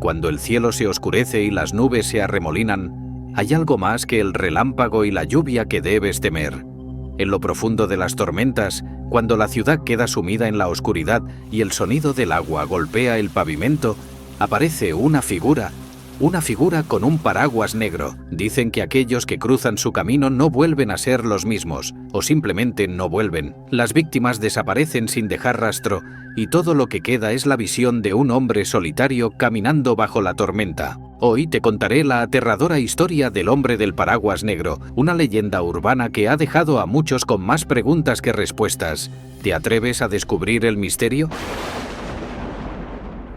Cuando el cielo se oscurece y las nubes se arremolinan, hay algo más que el relámpago y la lluvia que debes temer. En lo profundo de las tormentas, cuando la ciudad queda sumida en la oscuridad y el sonido del agua golpea el pavimento, aparece una figura con un paraguas negro. Dicen que aquellos que cruzan su camino no vuelven a ser los mismos, o simplemente no vuelven. Las víctimas desaparecen sin dejar rastro, y todo lo que queda es la visión de un hombre solitario caminando bajo la tormenta. Hoy te contaré la aterradora historia del hombre del paraguas negro, una leyenda urbana que ha dejado a muchos con más preguntas que respuestas. ¿Te atreves a descubrir el misterio?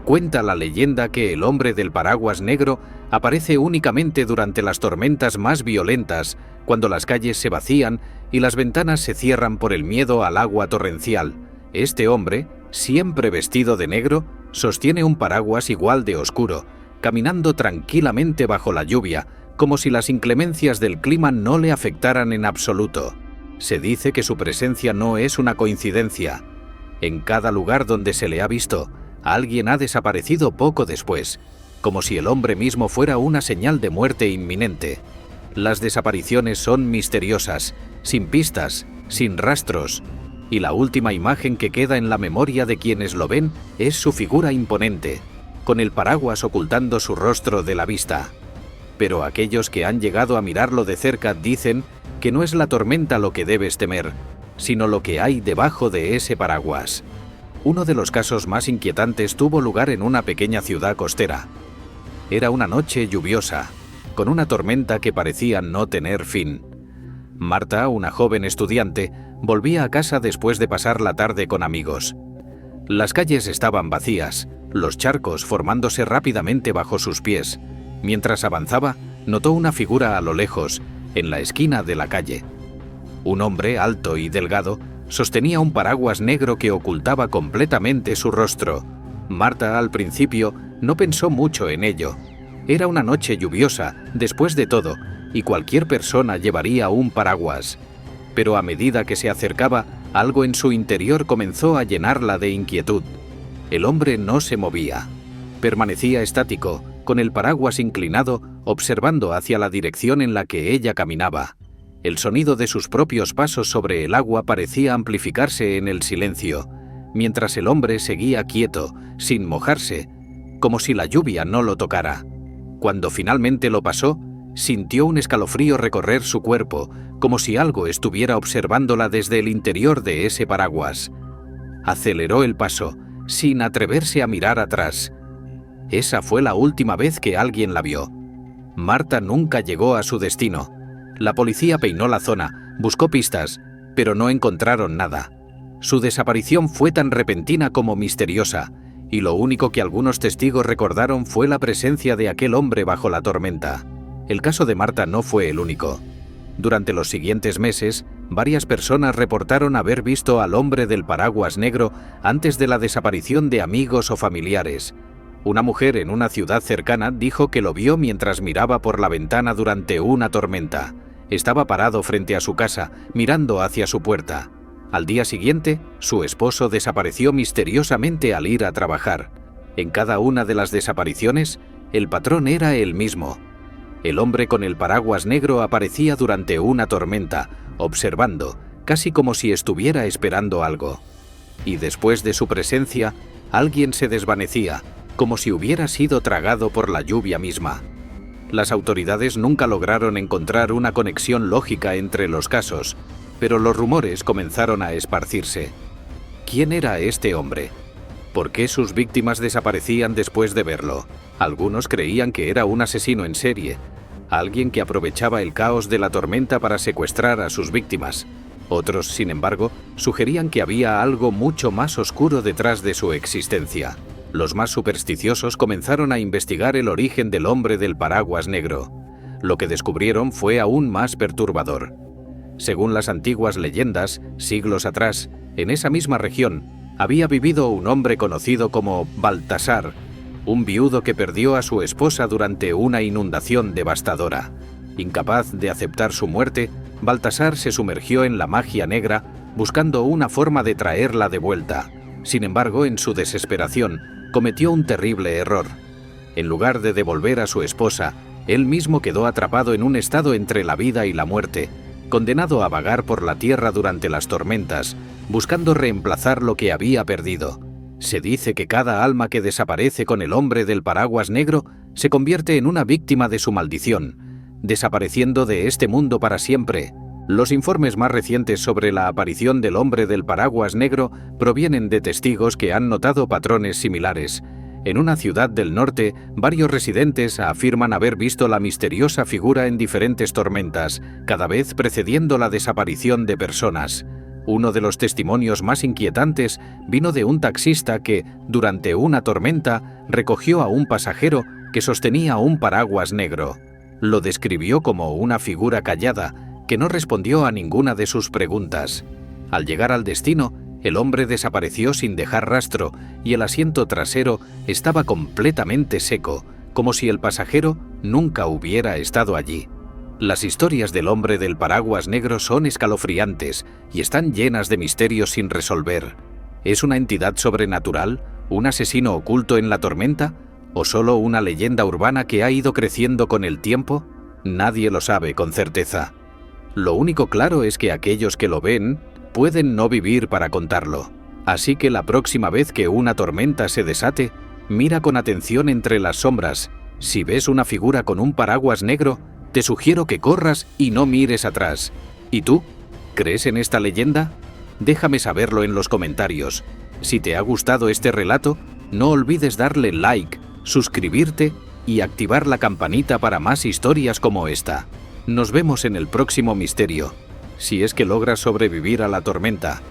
Cuenta la leyenda que el hombre del paraguas negro aparece únicamente durante las tormentas más violentas, cuando las calles se vacían y las ventanas se cierran por el miedo al agua torrencial. Este hombre, siempre vestido de negro, sostiene un paraguas igual de oscuro, caminando tranquilamente bajo la lluvia, como si las inclemencias del clima no le afectaran en absoluto. Se dice que su presencia no es una coincidencia. En cada lugar donde se le ha visto, alguien ha desaparecido poco después, como si el hombre mismo fuera una señal de muerte inminente. Las desapariciones son misteriosas, sin pistas, sin rastros, y la última imagen que queda en la memoria de quienes lo ven es su figura imponente, con el paraguas ocultando su rostro de la vista. Pero aquellos que han llegado a mirarlo de cerca dicen que no es la tormenta lo que debes temer, sino lo que hay debajo de ese paraguas. Uno de los casos más inquietantes tuvo lugar en una pequeña ciudad costera. Era una noche lluviosa, con una tormenta que parecía no tener fin. Marta, una joven estudiante, volvía a casa después de pasar la tarde con amigos. Las calles estaban vacías, los charcos formándose rápidamente bajo sus pies. Mientras avanzaba, notó una figura a lo lejos, en la esquina de la calle. Un hombre alto y delgado sostenía un paraguas negro que ocultaba completamente su rostro. Marta, al principio, no pensó mucho en ello. Era una noche lluviosa, después de todo, y cualquier persona llevaría un paraguas. Pero a medida que se acercaba, algo en su interior comenzó a llenarla de inquietud. El hombre no se movía. Permanecía estático, con el paraguas inclinado, observando hacia la dirección en la que ella caminaba. El sonido de sus propios pasos sobre el agua parecía amplificarse en el silencio, mientras el hombre seguía quieto, sin mojarse, como si la lluvia no lo tocara. Cuando finalmente lo pasó, sintió un escalofrío recorrer su cuerpo, como si algo estuviera observándola desde el interior de ese paraguas. Aceleró el paso, sin atreverse a mirar atrás. Esa fue la última vez que alguien la vio. Marta nunca llegó a su destino. La policía peinó la zona, buscó pistas, pero no encontraron nada. Su desaparición fue tan repentina como misteriosa, y lo único que algunos testigos recordaron fue la presencia de aquel hombre bajo la tormenta. El caso de Marta no fue el único. Durante los siguientes meses, varias personas reportaron haber visto al hombre del paraguas negro antes de la desaparición de amigos o familiares. Una mujer en una ciudad cercana dijo que lo vio mientras miraba por la ventana durante una tormenta. Estaba parado frente a su casa, mirando hacia su puerta. Al día siguiente, su esposo desapareció misteriosamente al ir a trabajar. En cada una de las desapariciones, el patrón era el mismo. El hombre con el paraguas negro aparecía durante una tormenta, observando, casi como si estuviera esperando algo. Y después de su presencia, alguien se desvanecía, como si hubiera sido tragado por la lluvia misma. Las autoridades nunca lograron encontrar una conexión lógica entre los casos, pero los rumores comenzaron a esparcirse. ¿Quién era este hombre? ¿Por qué sus víctimas desaparecían después de verlo? Algunos creían que era un asesino en serie, alguien que aprovechaba el caos de la tormenta para secuestrar a sus víctimas. Otros, sin embargo, sugerían que había algo mucho más oscuro detrás de su existencia. Los más supersticiosos comenzaron a investigar el origen del hombre del paraguas negro. Lo que descubrieron fue aún más perturbador. Según las antiguas leyendas, siglos atrás, en esa misma región, había vivido un hombre conocido como Baltasar, un viudo que perdió a su esposa durante una inundación devastadora. Incapaz de aceptar su muerte, Baltasar se sumergió en la magia negra, buscando una forma de traerla de vuelta. Sin embargo, en su desesperación, cometió un terrible error. En lugar de devolver a su esposa, él mismo quedó atrapado en un estado entre la vida y la muerte, condenado a vagar por la tierra durante las tormentas, buscando reemplazar lo que había perdido. Se dice que cada alma que desaparece con el hombre del paraguas negro se convierte en una víctima de su maldición, desapareciendo de este mundo para siempre. Los informes más recientes sobre la aparición del hombre del paraguas negro provienen de testigos que han notado patrones similares. En una ciudad del norte, varios residentes afirman haber visto la misteriosa figura en diferentes tormentas, cada vez precediendo la desaparición de personas. Uno de los testimonios más inquietantes vino de un taxista que, durante una tormenta, recogió a un pasajero que sostenía un paraguas negro. Lo describió como una figura callada, que no respondió a ninguna de sus preguntas. Al llegar al destino, el hombre desapareció sin dejar rastro y el asiento trasero estaba completamente seco, como si el pasajero nunca hubiera estado allí. Las historias del hombre del paraguas negro son escalofriantes y están llenas de misterios sin resolver. ¿Es una entidad sobrenatural, un asesino oculto en la tormenta o solo una leyenda urbana que ha ido creciendo con el tiempo? Nadie lo sabe con certeza. Lo único claro es que aquellos que lo ven pueden no vivir para contarlo. Así que la próxima vez que una tormenta se desate, mira con atención entre las sombras. Si ves una figura con un paraguas negro, te sugiero que corras y no mires atrás. ¿Y tú? ¿Crees en esta leyenda? Déjame saberlo en los comentarios. Si te ha gustado este relato, no olvides darle like, suscribirte y activar la campanita para más historias como esta. Nos vemos en el próximo misterio, si es que logras sobrevivir a la tormenta.